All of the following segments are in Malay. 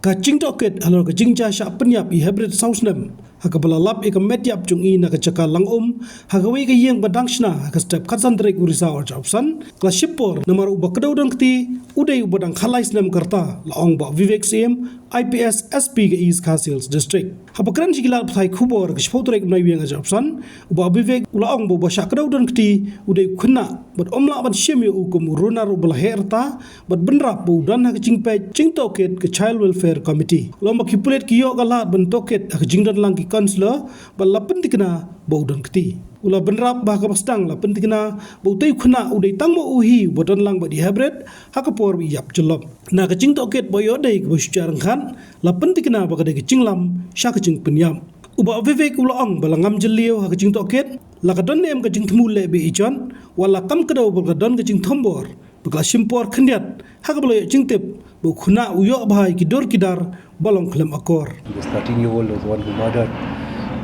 ka jing toket alor ka jing cha sha penyap I hybrid sausnem haka balalap ika metyap chung I na ka chaka langum haka wei ka yeng badangshna haka step katsan trek urisa or jobsan kla shipor namar uba kadawdang kti udai ubadang khalais nem karta laong ba Vivek Syiem IPS SP ka East Khasils district hapakran shigila pthai khubor ka shpotrek nai wiang jobsan uba Vivek ulaong ba sha kadawdang kti udai Khynnah bad omla ban Syiem yo ukum runar ubal herta bad benrap bu dan haka jing jing toket ka child welfare committee lomba kipulet ki yo galat ban toket haka jing dan lang ki kansler balapan tikna baudan kti ula benrap bah ka pastang la pentikna bautai Khynnah udai tangmo uhi bodan lang ba di hybrid haka por yap jelop na ka jing toket boyo dai ka syarang khan la pentikna ba ka dai jing lam sha ka jing penyam uba Vivek ulaong balangam jelio haka jing toket la ka don nem ka jing thmule be ichon wala kam ka daw ba ka don ka jing thombor bakla simpor khendiat haka balo Pyntip bu Khynnah uyo bhai ki dor kidar balong Khlem-akor. This 13-year-old was the one who murdered.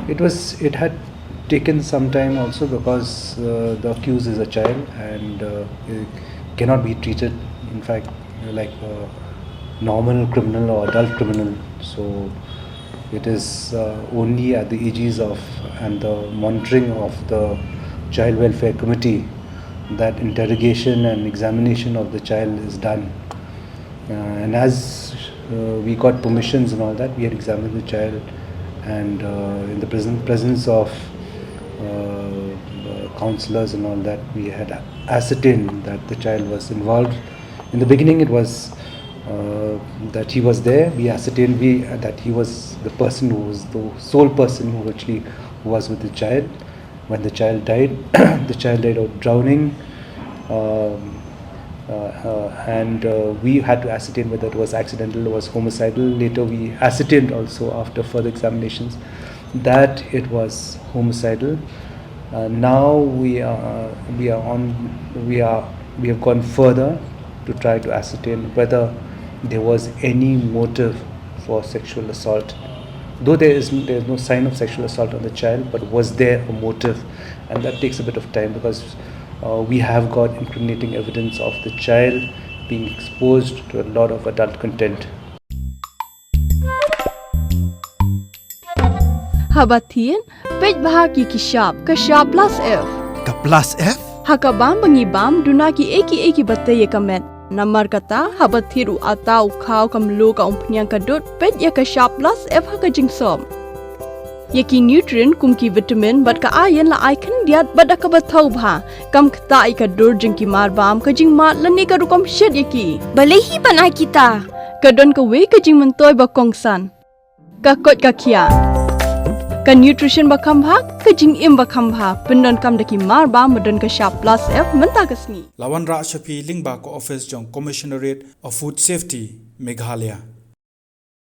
It had taken some time also because the accused is a child and it cannot be treated in fact like a normal criminal or adult criminal. So it is only at the aegis of and the monitoring of the Child Welfare Committee that interrogation and examination of the child is done. And as we got permissions and all that, we had examined the child and in the presence of counselors and all that, we had ascertained that the child was involved. In the beginning it was that he was there. We ascertained that he was the person who was the sole person who actually was with the child. When the child died, the child died of drowning. And we had to ascertain whether it was accidental or was homicidal. Later we ascertained also after further examinations that it was homicidal. Now we have gone further to try to ascertain whether there was any motive for sexual assault. Though there is no sign of sexual assault on the child, but was there a motive? And that takes a bit of time because we have got incriminating evidence of the child being exposed to a lot of adult content. Habatin, pej bahaki ki sharp plus F. Ka plus F? Hakabam bangi bam dunaki eki bataye kamet. Namar kata habathiru atau khau kamlu ka umpnyang kadut pej ya ka sharp plus F haka jingsom. Yaki nutrient kumki vitamin bat ka iron la icon diat bat ka bathau bha kam khta I ka dur jingki mar bam ka jing mat lani ka rukom shed yaki balehi banai kita ka don ka we ka jing mentoy ba kongsan ka kot ka khia ka nutrition ba kham bha ka jing im ba kham bha pendon kam daki mar bam madon ka sharp plus F menta kasni Lawan Ra Shapi Lingba ko office jong Commissionerate of Food Safety Meghalaya